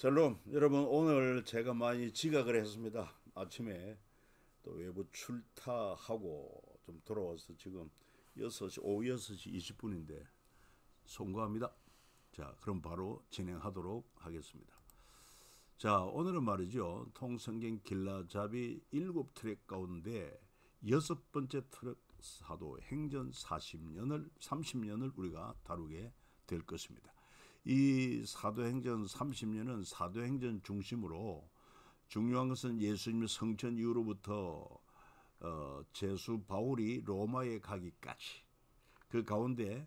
샬롬 여러분, 오늘 제가 많이 지각을 했습니다. 아침에 또 외부 출타하고 좀 돌아와서 지금 오후 6시 20분인데 송구합니다. 자, 그럼 바로 진행하도록 하겠습니다. 자, 오늘은 말이죠, 통성경 길라잡이 7트랙 가운데 6번째 트랙 사도 행전 30년을 우리가 다루게 될 것입니다. 이 사도행전 30년은 사도행전 중심으로, 중요한 것은 예수님의 성천 이후로부터 제수 바울이 로마에 가기까지, 그 가운데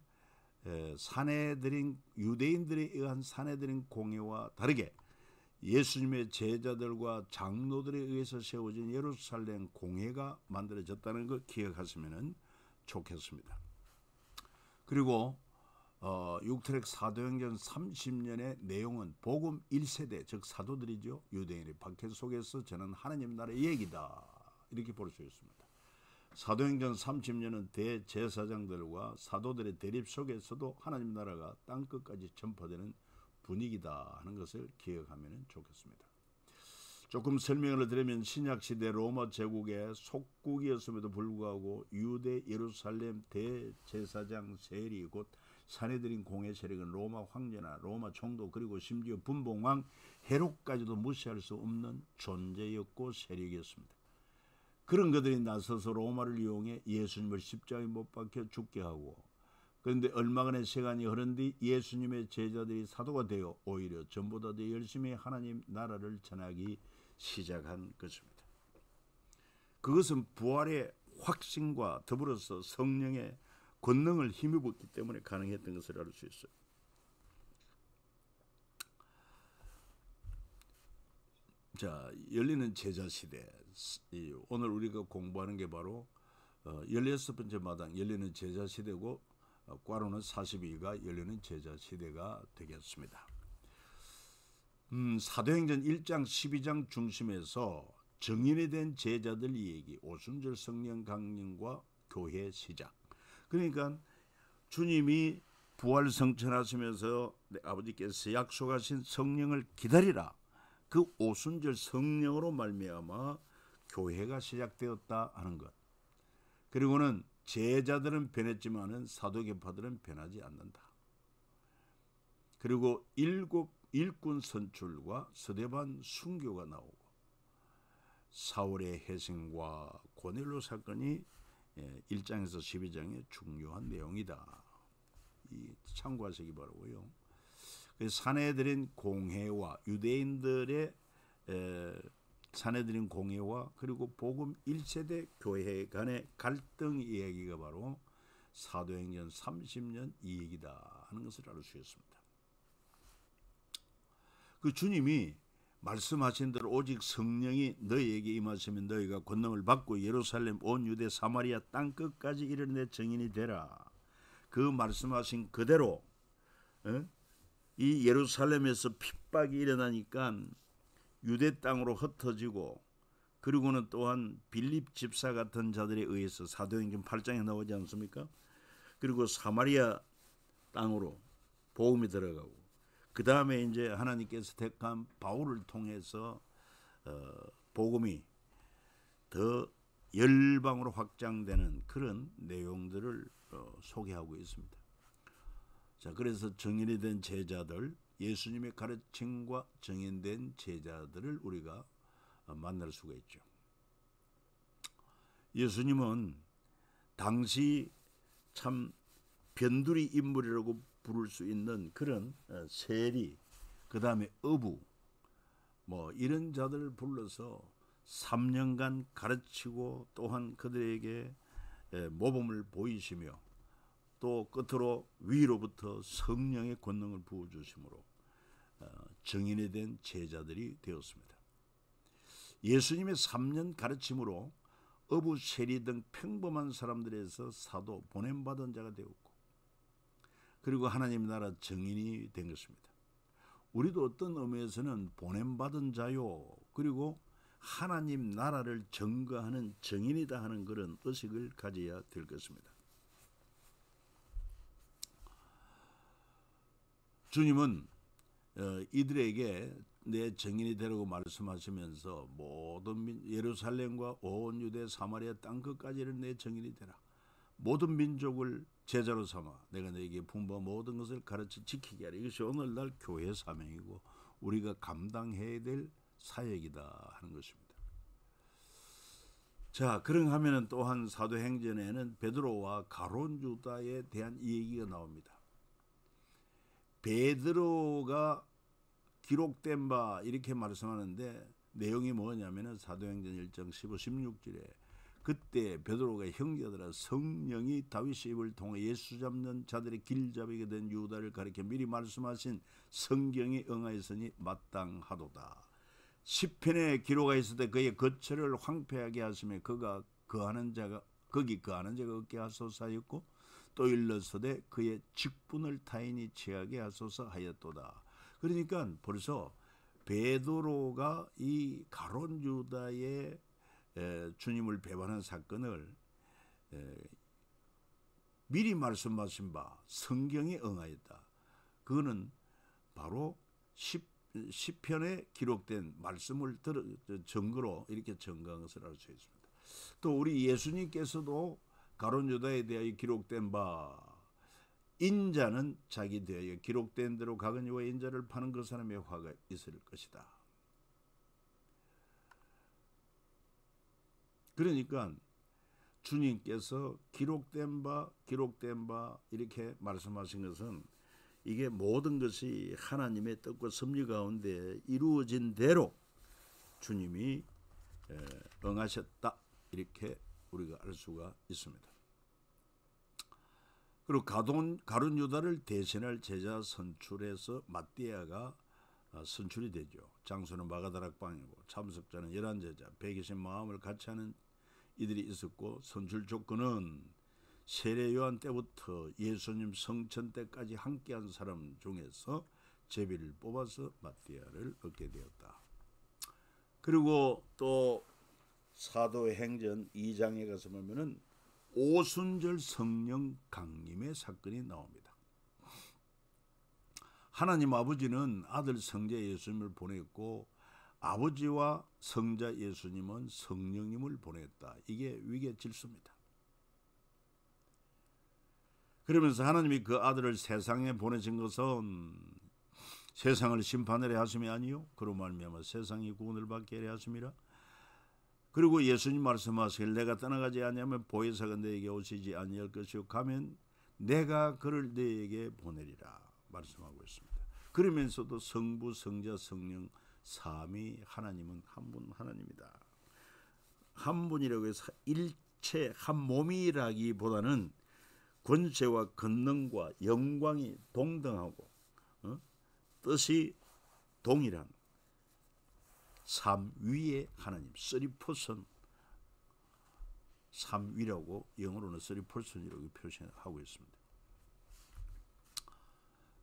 유대인들에 의한 사내들인 공회와 다르게 예수님의 제자들과 장로들에 의해서 세워진 예루살렘 공회가 만들어졌다는 걸 기억하시면 좋겠습니다. 그리고 6트랙 사도행전 30년의 내용은 복음 1세대, 즉 사도들이죠. 유대인의 박해 속에서 전한 하나님 나라의 얘기다, 이렇게 볼 수 있습니다. 사도행전 30년은 대제사장들과 사도들의 대립 속에서도 하나님 나라가 땅끝까지 전파되는 분위기다 하는 것을 기억하면 좋겠습니다. 조금 설명을 드리면, 신약시대 로마 제국의 속국이었음에도 불구하고 유대 예루살렘 대제사장 세리, 곧 사내들인 공회 세력은 로마 황제나 로마 총독, 그리고 심지어 분봉왕 헤롯까지도 무시할 수 없는 존재였고 세력이었습니다. 그런 그들이 나서서 로마를 이용해 예수님을 십자가에 못 박혀 죽게 하고, 그런데 얼마간의 시간이 흐른 뒤 예수님의 제자들이 사도가 되어 오히려 전보다 더 열심히 하나님 나라를 전하기 시작한 것입니다. 그것은 부활의 확신과 더불어서 성령의 권능을 힘입었기 때문에 가능했던 것을 알 수 있어요. 자, 열리는 제자시대, 오늘 우리가 공부하는 게 바로 16번째 마당 열리는 제자시대고, 꽈로는 42가 열리는 제자시대가 되겠습니다. 사도행전 1장 12장 중심에서 정인이 된 제자들 이야기, 오순절 성령 강림과 교회 시작. 그러니까 주님이 부활 성천하시면서 아버지께서 약속하신 성령을 기다리라, 그 오순절 성령으로 말미암아 교회가 시작되었다 하는 것. 그리고는 제자들은 변했지만은 사도계파들은 변하지 않는다. 그리고 일꾼 선출과 스데반 순교가 나오고, 사울의 회생과 고넬료 사건이 1장에서 12장의 중요한 내용이다. 이 참고하시기 바라고요. 사내들인 공회와 유대인들의 사내들인 공회와 그리고 복음 1세대 교회 간의 갈등 이야기가 바로 사도행전 30년 이 얘기다 하는 것을 알 수 있습니다. 그 주님이 말씀하신 대로 오직 성령이 너희에게 임하시면 너희가 권능을 받고 예루살렘 온 유대 사마리아 땅끝까지 이르는 데 증인이 되라. 그 말씀하신 그대로 이 예루살렘에서 핍박이 일어나니까 유대 땅으로 흩어지고, 그리고는 또한 빌립 집사 같은 자들에 의해서 사도행전 8장에 나오지 않습니까? 그리고 사마리아 땅으로 복음이 들어가고, 그 다음에 이제 하나님께서 택한 바울을 통해서 복음이 더 열방으로 확장되는 그런 내용들을 소개하고 있습니다. 자, 그래서 정인이 된 제자들, 예수님의 가르침과 정인된 제자들을 우리가 만날 수가 있죠. 예수님은 당시 참 변두리 인물이라고 부를 수 있는 그런 세리, 그 다음에 어부, 이런 자들을 불러서 3년간 가르치고, 또한 그들에게 모범을 보이시며, 또 끝으로 위로부터 성령의 권능을 부어주심으로 정인이 된 제자들이 되었습니다. 예수님의 3년 가르침으로 어부, 세리 등 평범한 사람들에서 사도, 보냄받은 자가 되었고, 그리고 하나님 나라 정인이 된 것입니다. 우리도 어떤 의미에서는 보냄받은 자요, 그리고 하나님 나라를 증거하는 정인이다 하는 그런 의식을 가져야 될 것입니다. 주님은 이들에게 내 증인이 되라고 말씀하시면서 모든 예루살렘과 온 유대 사마리아 땅 끝까지는 내 증인이 되라. 모든 민족을 제자로 삼아 내가 너에게 분부한 모든 것을 가르쳐 지키게 하라. 이것이 오늘날 교회 사명이고 우리가 감당해야 될 사역이다 하는 것입니다. 자, 그런하면은 또한 사도행전에는 베드로와 가룟 유다에 대한 얘기가 나옵니다. 베드로가 기록된 바 이렇게 말씀하는데 내용이 뭐냐면은 사도행전 1장 15, 16절에 그때 베드로가 형제들아 성령이 다윗의 입을 통해 예수 잡는 자들의 길잡이게 된 유다를 가리켜 미리 말씀하신 성경에 응하였으니 마땅하도다. 시편에 기록하 있을 때 그의 거처를 황폐하게 하시며 그가 거하는 자가 없게 하소서 하였고 또 일러서되 그의 직분을 타인이 취하게 하소서 하였도다. 그러니까 벌써 베드로가 이 가룟 유다의 주님을 배반한 사건을 미리 말씀하신 바 성경에 응하였다. 그거는 바로 시편에 기록된 말씀을 증거로 이렇게 증거한 것을 알 수 있습니다. 또 우리 예수님께서도 가룟 유다에 대하여 기록된 바 인자는 자기 대하여 기록된 대로 가룟유다와 인자를 파는 그 사람의 화가 있을 것이다. 그러니까 주님께서 기록된 바 이렇게 말씀하신 것은 이게 모든 것이 하나님의 뜻과 섭리 가운데 이루어진 대로 주님이 응하셨다 이렇게 우리가 알 수가 있습니다. 그리고 가룟 유다를 대신할 제자 선출해서 ματ디아가 선출이 되죠. 장소는 마가다락방이고 참석자는 11제자 120 마음을 같이 하는 이들이 있었고 선출 조건은 세례 요한 때부터 예수님 성천 때까지 함께한 사람 중에서 제비를 뽑아서 맏디아를 얻게 되었다. 그리고 또 사도행전 2장에 가서 보면은 오순절 성령 강림의 사건이 나옵니다. 하나님 아버지는 아들 성자 예수님을 보냈고 아버지와 성자 예수님은 성령님을 보냈다. 이게 위계 질서입니다. 그러면서 하나님이 그 아들을 세상에 보내신 것은 세상을 심판하려 하심이 아니요 그로 말미암아 세상이 구원을 받게 하려 하심이라. 그리고 예수님 말씀하시길 내가 떠나가지 아니하면 보혜사가 너에게 오시지 아니할 것이요 가면 내가 그를 너에게 보내리라 말씀하고 있습니다. 그러면서도 성부, 성자, 성령 삼위 하나님은 한 분 하나님이다. 한 분이라고 해서 일체 한 몸이라기보다는 권세와 권능과 영광이 동등하고 뜻이 동일한 삼위의 하나님, 쓰리퍼슨 삼위라고 영어로는 쓰리퍼슨이라고 표현하고 있습니다.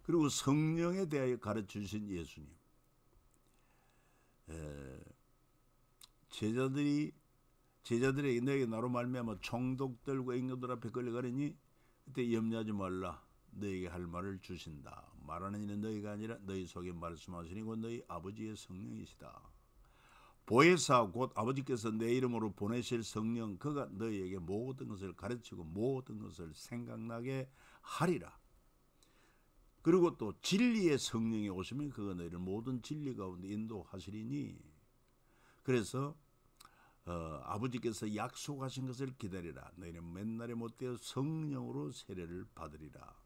그리고 성령에 대하여 가르치신 예수님, 제자들에게 너에게 나로 말미암아 총독들과 임금들 앞에 끌려가려니 그때 염려하지 말라. 너에게 할 말을 주신다. 말하는 이는 너희가 아니라 너희 속에 말씀하시니 곧 너희 아버지의 성령이시다. 보혜사 곧 아버지께서 내 이름으로 보내실 성령 그가 너희에게 모든 것을 가르치고 모든 것을 생각나게 하리라. 그리고 또 진리의 성령이 오시면 그가 너희를 모든 진리 가운데 인도하시리니 그래서 아버지께서 약속하신 것을 기다리라. 너희는 맨날에 못되어 성령으로 세례를 받으리라.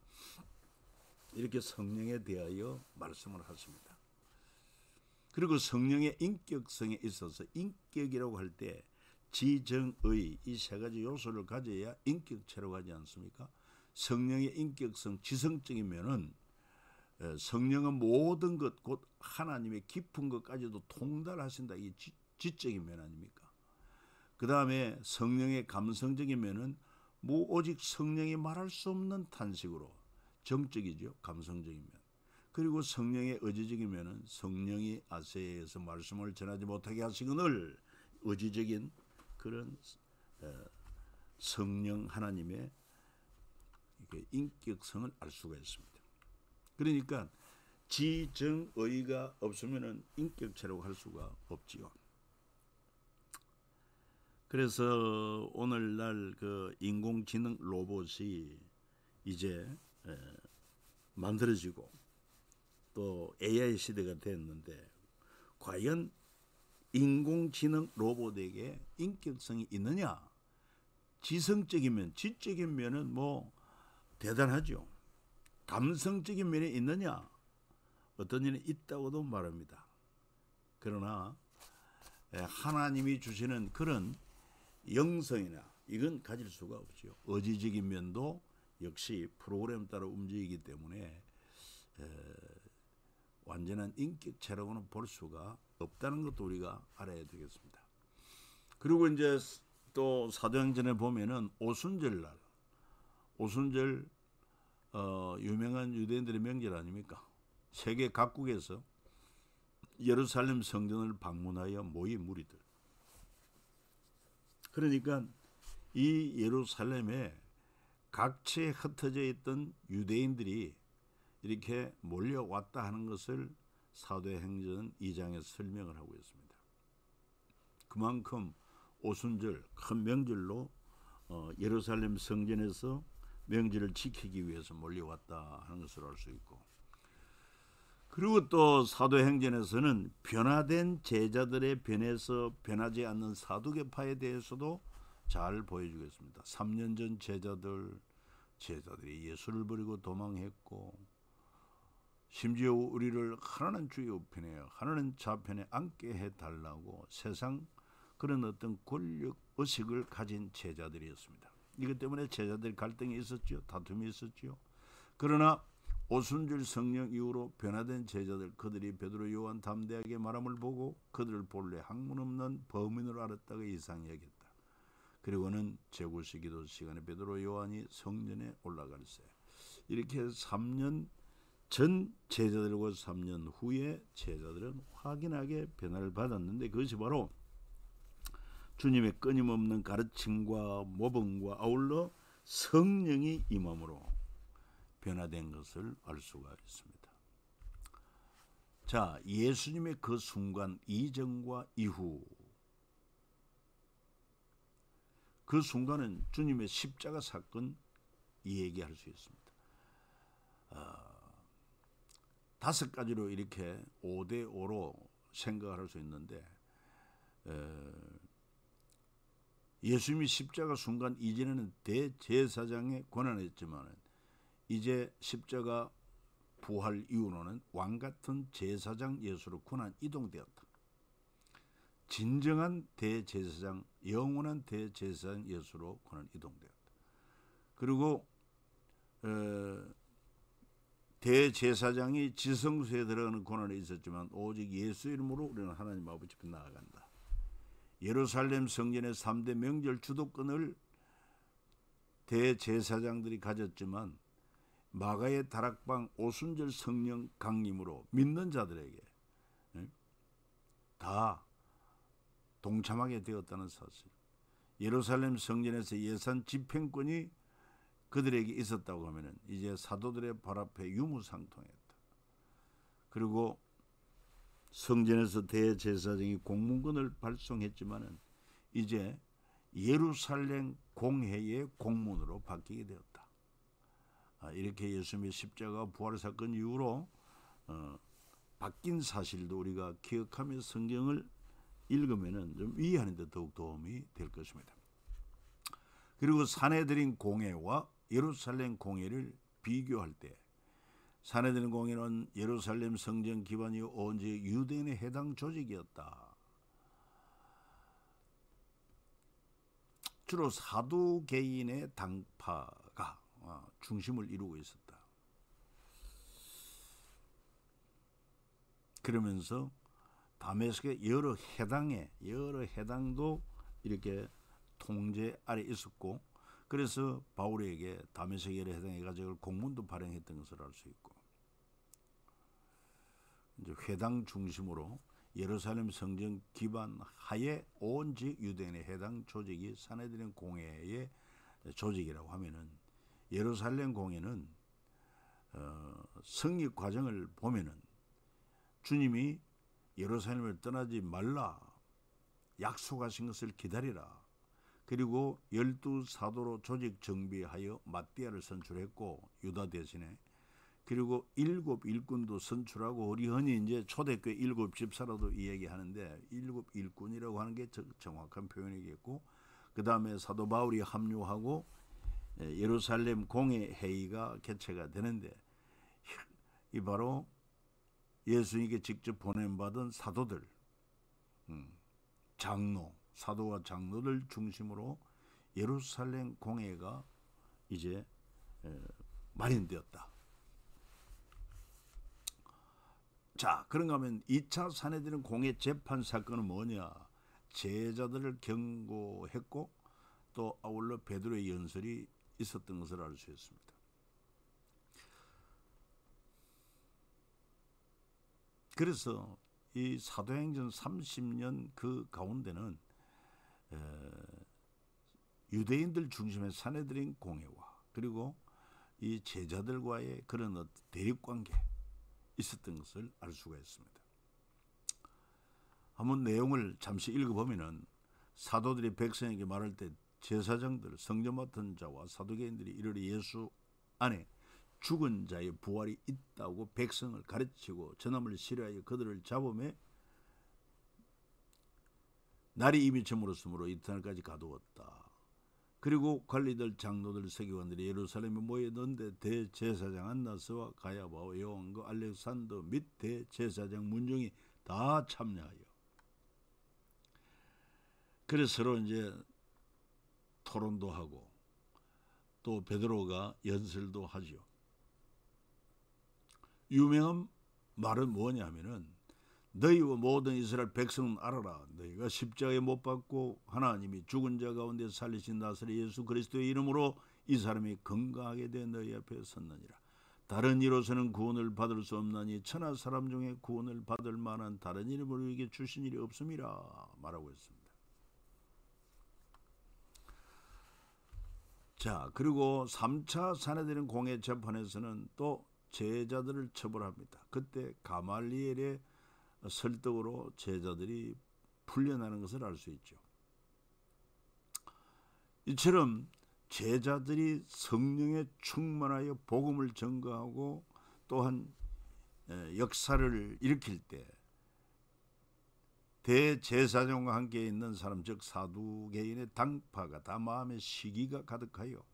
이렇게 성령에 대하여 말씀을 하십니다. 그리고 성령의 인격성에 있어서 인격이라고 할 때 지정의 이 세 가지 요소를 가져야 인격체라고 하지 않습니까? 성령의 인격성 지성적이면은 성령은 모든 것 곧 하나님의 깊은 것까지도 통달하신다. 이게 지적인 면 아닙니까? 그 다음에 성령의 감성적인 면은 오직 성령이 말할 수 없는 탄식으로 정적이죠. 감성적인 면. 그리고 성령의 의지적인 면은 성령이 아세에서 말씀을 전하지 못하게 하시거늘 의지적인 그런 성령 하나님의 인격성을 알 수가 있습니다. 그러니까 지정의가 없으면은 인격체라고 할 수가 없지요. 그래서 오늘날 그 인공지능 로봇이 이제 만들어지고 또 AI 시대가 됐는데, 과연 인공지능 로봇에게 인격성이 있느냐? 지성적이면, 지적인 면은 뭐 대단하죠. 감성적인 면이 있느냐? 어떤 일이 있다고도 말합니다. 그러나 하나님이 주시는 그런 영성이나 이건 가질 수가 없죠. 의지적인 면도 역시 프로그램 따라 움직이기 때문에 완전한 인격체라고는 볼 수가 없다는 것도 우리가 알아야 되겠습니다. 그리고 이제 또 사도행전에 보면은 오순절날, 오순절 유명한 유대인들의 명절 아닙니까? 세계 각국에서 예루살렘 성전을 방문하여 모인 무리들. 그러니까 이 예루살렘에 각지에 흩어져 있던 유대인들이 이렇게 몰려왔다 하는 것을 사도행전 2장에서 설명을 하고 있습니다. 그만큼 오순절, 큰 명절로 예루살렘 성전에서 명절을 지키기 위해서 몰려왔다 하는 것을 알 수 있고, 그리고 또 사도행전에서는 변화된 제자들의 변에서 변하지 않는 사두개파에 대해서도 잘 보여주고 있습니다. 3년 전 제자들이 예수를 버리고 도망했고, 심지어 우리를 하나는 주의 우편에 하나는 좌편에 앉게 해달라고 세상 그런 어떤 권력의식을 가진 제자들이었습니다. 이것 때문에 제자들 갈등이 있었죠. 다툼이 있었죠. 그러나 오순절 성령 이후로 변화된 제자들, 그들이 베드로 요한 담대하게 말함을 보고 그들을 본래 학문 없는 범인으로 알았다가 이상히 여겼다. 그리고는 제9시 기도 시간에 베드로 요한이 성전에 올라갈세. 이렇게 3년 전 제자들과 3년 후에 제자들은 확연하게 변화를 받았는데, 그것이 바로 주님의 끊임없는 가르침과 모범과 아울러 성령이 임함으로 변화된 것을 알 수가 있습니다. 자, 예수님의 그 순간 이전과 이후, 그 순간은 주님의 십자가 사건 얘기할 수 있습니다. 5가지로 이렇게 5대5로 생각을 할 수 있는데, 예수님이 십자가 순간 이전에는 대제사장의 권한이었지만 이제 십자가 부활 이후로는 왕같은 제사장 예수로 권한 이동되었다. 진정한 대제사장, 영원한 대제사장 예수로 권한 이동되었다. 그리고 대제사장이 지성소에 들어가는 권한이 있었지만 오직 예수 이름으로 우리는 하나님 아버지 앞에 나아간다. 예루살렘 성전의 3대 명절 주도권을 대제사장들이 가졌지만 마가의 다락방 오순절 성령 강림으로 믿는 자들에게 다 동참하게 되었다는 사실. 예루살렘 성전에서 예산 집행권이 그들에게 있었다고 하면 이제 사도들의 발 앞에 유무상통했다. 그리고 성전에서 대제사장이 공문권을 발송했지만은 이제 예루살렘 공회의 공문으로 바뀌게 되었다. 이렇게 예수님의 십자가 부활 사건 이후로 바뀐 사실도 우리가 기억하며 성경을 읽으면은 좀 이해하는 데 더욱 도움이 될 것입니다. 그리고 산헤드린 공회와 예루살렘 공회를 비교할 때, 산헤드린 공회는 예루살렘 성전 기반이 온전히 유대인에 해당 조직이었다. 주로 사두개인의 당파가 중심을 이루고 있었다. 그러면서 다메섹의 여러 해당도 이렇게 통제 아래 있었고, 그래서 바울에게 다메섹 여러 해당의 가족을 공문도 발행했던 것을 알 수 있고, 이제 회당 중심으로 예루살렘 성전 기반 하에 온직 유대인의 해당 조직이 산헤드린 공회의 조직이라고 하면은, 예루살렘 공회는 성립 과정을 보면은 주님이 예루살렘을 떠나지 말라, 약속하신 것을 기다리라, 그리고 12사도로 조직 정비하여 마띠아를 선출했고 유다 대신에, 그리고 7 일꾼도 선출하고, 우리 흔히 이제 초대교회 7 집사라도 이야기하는데 7 일꾼이라고 하는 게 정확한 표현이겠고, 그 다음에 사도 바울이 합류하고 예루살렘 공회 회의가 개최가 되는데, 이 바로 예수님께 직접 보냄받은 사도들, 장로, 사도와 장로들 중심으로 예루살렘 공회가 이제 마련되었다. 자, 그런가 하면 2차 산헤드린 공회 재판 사건은 뭐냐? 제자들을 경고했고 또 아울러 베드로의 연설이 있었던 것을 알 수 있습니다. 그래서 이 사도행전 30년 그 가운데는 유대인들 중심의 산헤드린 공회와 그리고 이 제자들과의 그런 대립관계 있었던 것을 알 수가 있습니다. 한번 내용을 잠시 읽어보면은, 사도들이 백성에게 말할 때 제사장들, 성전 맡은 자와 사두개인들이 이르되 예수 안에 죽은 자의 부활이 있다고 백성을 가르치고 전함을 시려하여 그들을 잡음에 날이 이미 저물었으므로 이튿날까지 가두었다. 그리고 관리들, 장로들, 세계관들이 예루살렘에 모여있는데 대제사장 안나스와 가야바와 요한과 알렉산더 및 대제사장 문정이 다 참여하여, 그래서 서로 이제 토론도 하고 또 베드로가 연설도 하죠. 유명한 말은 뭐냐면은, 너희와 모든 이스라엘 백성은 알아라. 너희가 십자가에 못 박고 하나님이 죽은 자 가운데 살리신 나사렛 예수 그리스도의 이름으로 이 사람이 건강하게 된 너희 앞에 섰느니라. 다른 이로서는 구원을 받을 수 없나니 천하 사람 중에 구원을 받을 만한 다른 이름을 우리에게 주신 일이 없음이라 말하고 있습니다. 자, 그리고 3차 산헤드린 공회 재판에서는 또 제자들을 처벌합니다. 그때 가말리엘의 설득으로 제자들이 풀려나는 것을 알 수 있죠. 이처럼 제자들이 성령에 충만하여 복음을 전가하고 또한 역사를 일으킬 때 대제사장과 함께 있는 사람, 즉 사두개인의 당파가 다 마음에 시기가 가득하여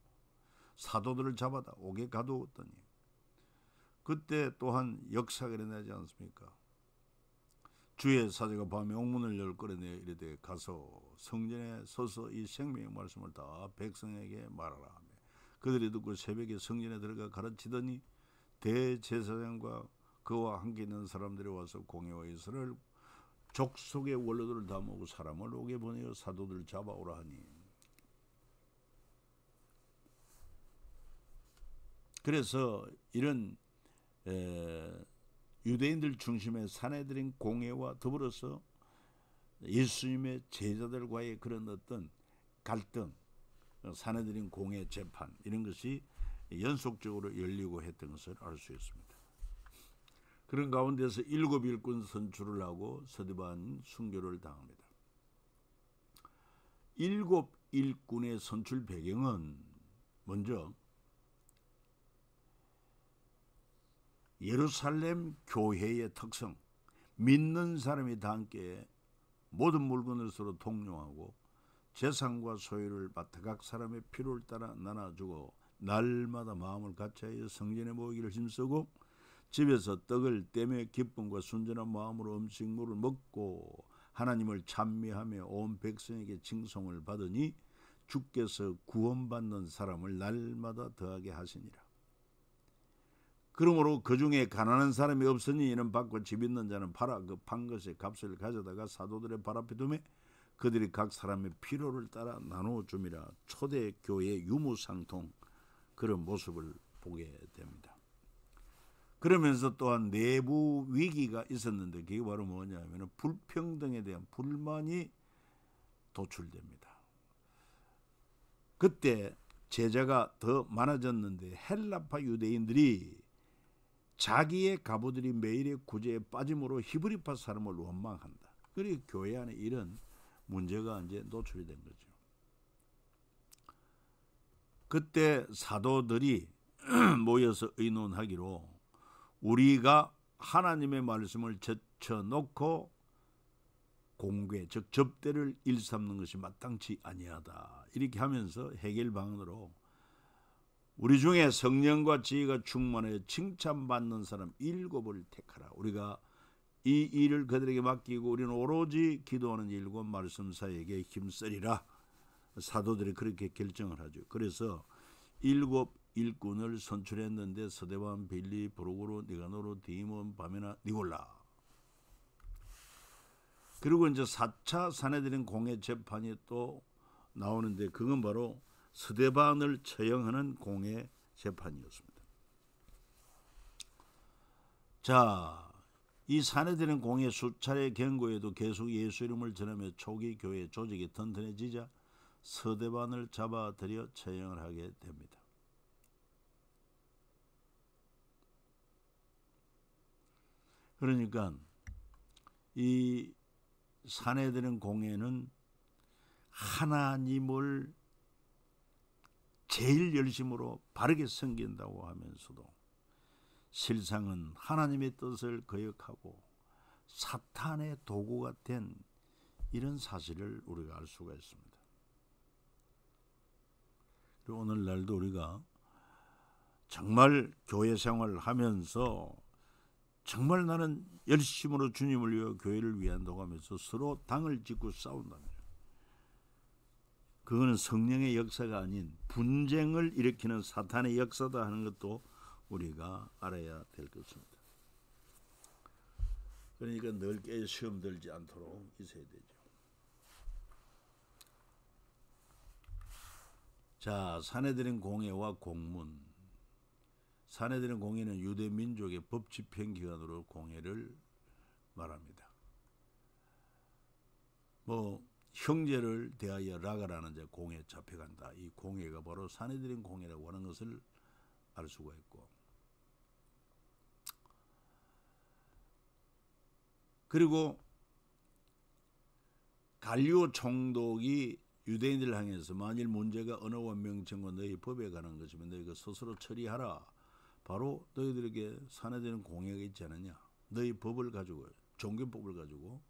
사도들을 잡아다 옥에 가두었더니, 그때 또한 역사가 일어나지 않습니까? 주의 사자가 밤에 옥문을 열 꺼내내 이르되 가서 성전에 서서 이 생명의 말씀을 다 백성에게 말하라 하며, 그들이 듣고 새벽에 성전에 들어가 가르치더니 대제사장과 그와 함께 있는 사람들이 와서 공회와 이스라엘 족속의 원로들을 다 모으고 사람을 옥에 보내어 사도들을 잡아오라 하니, 그래서 이런 유대인들 중심의 산헤드린 공회와 더불어서 예수님의 제자들과의 그런 어떤 갈등, 산헤드린 공회 재판, 이런 것이 연속적으로 열리고 했던 것을 알 수 있습니다. 그런 가운데서 7 일꾼 선출을 하고 스데반 순교를 당합니다. 7 일꾼의 선출 배경은 먼저 예루살렘 교회의 특성, 믿는 사람이 다 함께 모든 물건을 서로 통용하고 재산과 소유를 맡아 각 사람의 필요를 따라 나눠주고 날마다 마음을 같이하여 성전에 모이기를 힘쓰고 집에서 떡을 떼며 기쁨과 순전한 마음으로 음식물을 먹고 하나님을 찬미하며 온 백성에게 칭송을 받으니 주께서 구원받는 사람을 날마다 더하게 하시니라. 그러므로 그 중에 가난한 사람이 없으니 이는 받고 집 있는 자는 팔아 그 판 것의 값을 가져다가 사도들의 발 앞에 두매 그들이 각 사람의 필요를 따라 나누어 줌이라. 초대교회의 유무상통 그런 모습을 보게 됩니다. 그러면서 또한 내부 위기가 있었는데 그게 바로 뭐냐면 불평등에 대한 불만이 도출됩니다. 그때 제자가 더 많아졌는데 헬라파 유대인들이 자기의 가부들이 매일의 구제에 빠짐으로 히브리파 사람을 원망한다. 그리고 교회 안에 이런 문제가 이제 노출이 된 거죠. 그때 사도들이 모여서 의논하기로 우리가 하나님의 말씀을 제쳐놓고 공궤 즉 접대를 일삼는 것이 마땅치 아니하다. 이렇게 하면서 해결 방안으로 우리 중에 성령과 지혜가 충만하여 칭찬받는 사람 7을 택하라. 우리가 이 일을 그들에게 맡기고 우리는 오로지 기도하는 일과 말씀사에게 힘쓰리라. 사도들이 그렇게 결정을 하죠. 그래서 7 일꾼을 선출했는데 스데반, 빌리, 브루고로, 니가노로, 디몬, 바메나, 니골라. 그리고 이제 4차 사내들인 공회 재판이 또 나오는데 그건 바로 스데반을 처형하는 공회 재판이었습니다. 자, 이 사내들인 공회 수차례 경고에도 계속 예수 이름을 전하며 초기 교회 조직이 튼튼해지자 스데반을 잡아들여 처형을 하게 됩니다. 그러니까 이 사내들인 공회는 하나님을 제일 열심으로 바르게 섬긴다고 하면서도 실상은 하나님의 뜻을 거역하고 사탄의 도구가 된 이런 사실을 우리가 알 수가 있습니다. 그리고 오늘날도 우리가 정말 교회 생활을 하면서 정말 나는 열심으로 주님을 위하여 교회를 위한다고 하면서 서로 당을 짓고 싸운다면 그거는 성령의 역사가 아닌 분쟁을 일으키는 사탄의 역사다 하는 것도 우리가 알아야 될 것입니다. 그러니까 넓게 시험 들지 않도록 있어야 되죠. 자, 사내들인 공회와 공문. 사내들인 공회는 유대 민족의 법 집행 기관으로 공회를 말합니다. 뭐 형제를 대하여 라가라는 자 공회에 잡혀간다. 이 공회가 바로 사내들인 공회라고 하는 것을 알 수가 있고, 그리고 갈리오 총독이 유대인들을 향해서 만일 문제가 언어와 명칭과 너희 법에 관한 것이면 너희가 스스로 처리하라. 바로 너희들에게 사내되는 공회가 있지 않느냐. 너희 법을 가지고 종교법을 가지고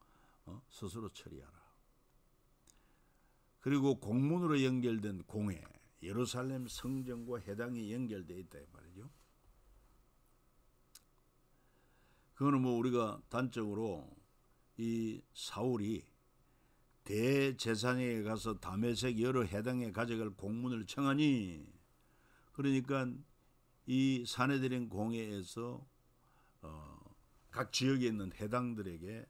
스스로 처리하라. 그리고 공문으로 연결된 공회, 예루살렘 성전과 해당이 연결되어 있다 이 말이죠. 그거는 뭐 우리가 단적으로 이 사울이 대제사장에게 가서 다메섹 여러 해당에 가져갈 공문을 청하니, 그러니까 이 사내들인 공회에서 각 지역에 있는 해당들에게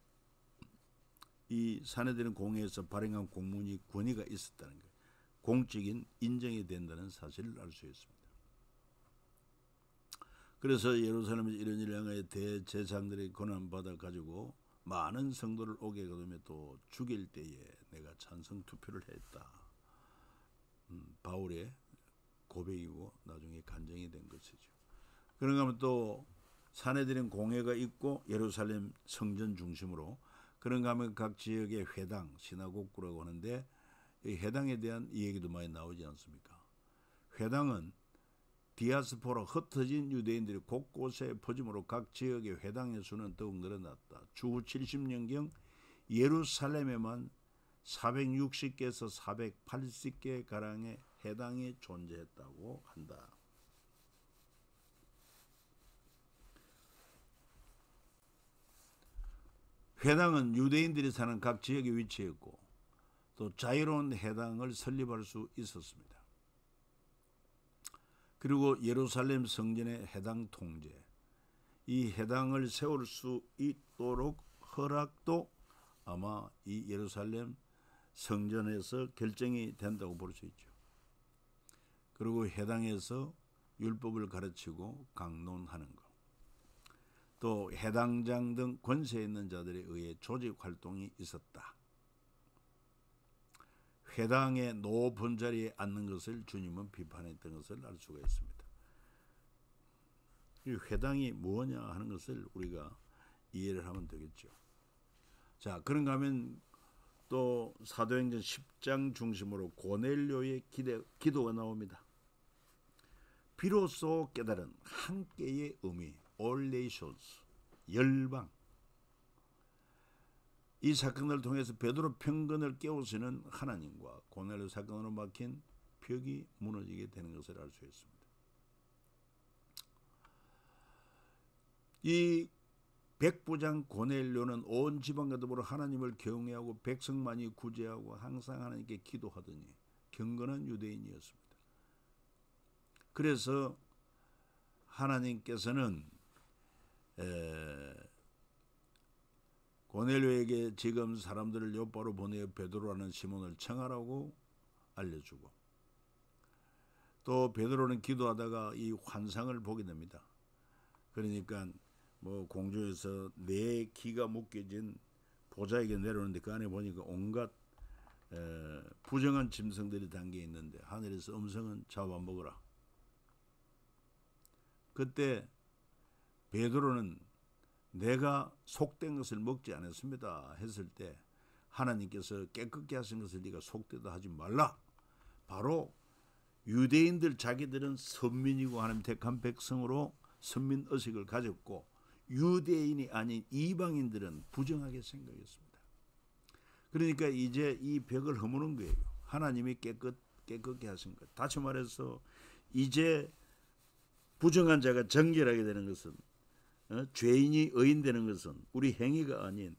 이 사내들인 공회에서 발행한 공문이 권위가 있었다는 거예요. 공적인 인정이 된다는 사실을 알 수 있습니다. 그래서 예루살렘에서 이런 일을 향하여 대제사장들이 고난받아 가지고 많은 성도를 오게 거두며 또 죽일 때에 내가 찬성 투표를 했다. 바울의 고백이고 나중에 간증이 된 것이죠. 그런가 하면 또 사내들인 공회가 있고 예루살렘 성전 중심으로, 그런가 하면 각 지역의 회당, 시나고구라고 하는데 이 회당에 대한 이야기도 많이 나오지 않습니까? 회당은 디아스포라 흩어진 유대인들이 곳곳에 퍼짐으로 각 지역의 회당의 수는 더욱 늘어났다. 주후 70년경 예루살렘에만 460개에서 480개 가량의 회당이 존재했다고 한다. 회당은 유대인들이 사는 각 지역에 위치했고 또 자유로운 회당을 설립할 수 있었습니다. 그리고 예루살렘 성전의 회당 통제, 이 회당을 세울 수 있도록 허락도 아마 이 예루살렘 성전에서 결정이 된다고 볼 수 있죠. 그리고 회당에서 율법을 가르치고 강론하는 것, 또 회당장 등 권세 있는 자들에 의해 조직 활동이 있었다. 회당의 높은 자리에 앉는 것을 주님은 비판했던 것을 알 수가 있습니다. 이 회당이 뭐냐 하는 것을 우리가 이해를 하면 되겠죠. 자, 그런가 하면 또 사도행전 10장 중심으로 고넬료의 기도가 나옵니다. 비로소 깨달은 함께의 의미, all nations, 열방. 이 사건을 통해서 베드로 편견을 깨우시는 하나님과 고넬료 사건으로 막힌 벽이 무너지게 되는 것을 알 수 있습니다. 이 백부장 고넬료는 온 지방과 더불어 하나님을 경외하고 백성만이 구제하고 항상 하나님께 기도하더니 경건한 유대인이었습니다. 그래서 하나님께서는 고넬료에게 지금 사람들을 요바로 보내어 베드로라는 시몬을 청하라고 알려주고, 또 베드로는 기도하다가 이 환상을 보게 됩니다. 그러니까 뭐 공중에서 네 기가 묶여진 보좌에게 내려오는데 그 안에 보니까 온갖 부정한 짐승들이 담겨 있는데 하늘에서 음성은 잡아먹으라. 그때 베드로는 내가 속된 것을 먹지 않았습니다 했을 때 하나님께서 깨끗게 하신 것을 네가 속되다 하지 말라. 바로 유대인들 자기들은 선민이고 하나님 택한 백성으로 선민 의식을 가졌고 유대인이 아닌 이방인들은 부정하게 생각했습니다. 그러니까 이제 이 벽을 허무는 거예요. 하나님이 깨끗게 하신 것. 다시 말해서 이제 부정한 자가 정결하게 되는 것은, 죄인이 의인되는 것은 우리 행위가 아닌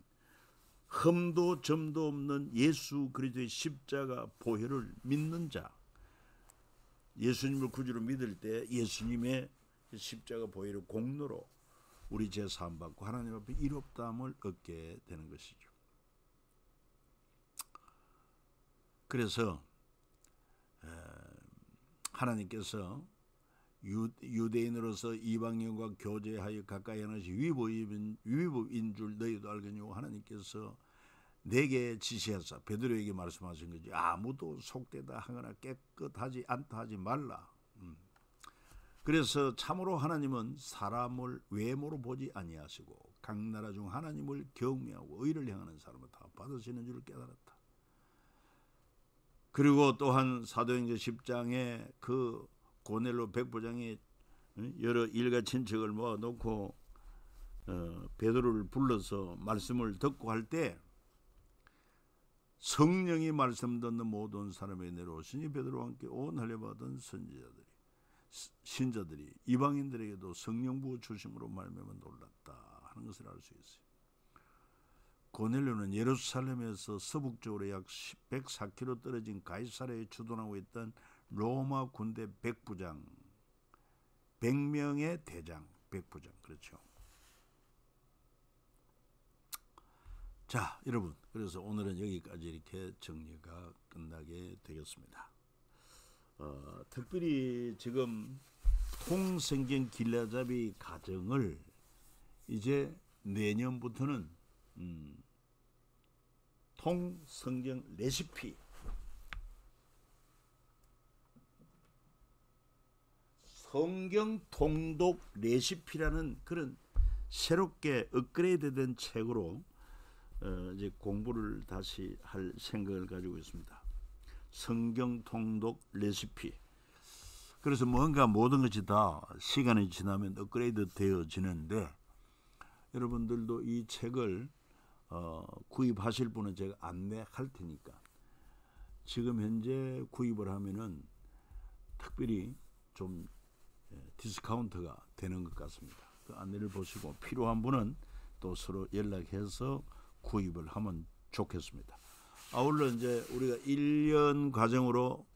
흠도 점도 없는 예수 그리스도의 십자가 보혈을 믿는 자, 예수님을 구주로 믿을 때 예수님의 십자가 보혈의 공로로 우리 죄 사함 받고 하나님 앞에 이롭다함을 얻게 되는 것이죠. 그래서 하나님께서 유대인으로서 이방인과 교제하여 가까이 하는 것이 위법인 줄 너희도 알거니와 하나님께서 내게 지시하사 베드로에게 말씀하신 거지. 아무도 속되다 하거나 깨끗하지 않다 하지 말라. 그래서 참으로 하나님은 사람을 외모로 보지 아니하시고 각 나라 중 하나님을 경외하고 의를 향하는 사람을 다 받으시는 줄 깨달았다. 그리고 또한 사도행전 10장에 그 고넬료 백부장이 여러 일가 친척을 모아놓고 베드로를 불러서 말씀을 듣고 할 때 성령이 말씀 듣는 모든 사람에게 내려오시니 베드로와 함께 온 할례 받은 신자들이 이방인들에게도 성령 부어 주심으로 말미암아 놀랐다 하는 것을 알 수 있어요. 고넬료는 예루살렘에서 서북쪽으로 약 104km 떨어진 가이사랴에 주둔하고 있던 로마 군대 백부장, 100명의 대장 백부장, 그렇죠. 자, 여러분, 그래서 오늘은 여기까지 이렇게 정리가 끝나게 되겠습니다. 특별히 지금 통성경 길라잡이 가정을 이제 내년부터는 통성경 레시피, 성경 통독 레시피라는 그런 새롭게 업그레이드된 책으로 이제 공부를 다시 할 생각을 가지고 있습니다. 성경 통독 레시피. 그래서 뭔가 모든 것이 다 시간이 지나면 업그레이드 되어지는데 여러분들도 이 책을 구입하실 분은 제가 안내할 테니까 지금 현재 구입을 하면은 특별히 좀 디스카운트가 되는 것 같습니다. 그 안내를 보시고 필요한 분은 또 서로 연락해서 구입을 하면 좋겠습니다. 아울러 이제 우리가 1년 과정으로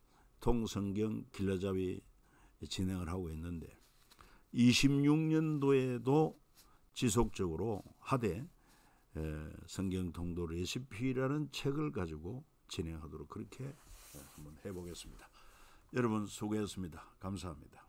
통성경 길라잡이 진행을 하고 있는데 26년도에도 지속적으로 하되 성경 통독 레시피라는 책을 가지고 진행하도록 그렇게 한번 해보겠습니다. 여러분 수고했습니다. 감사합니다.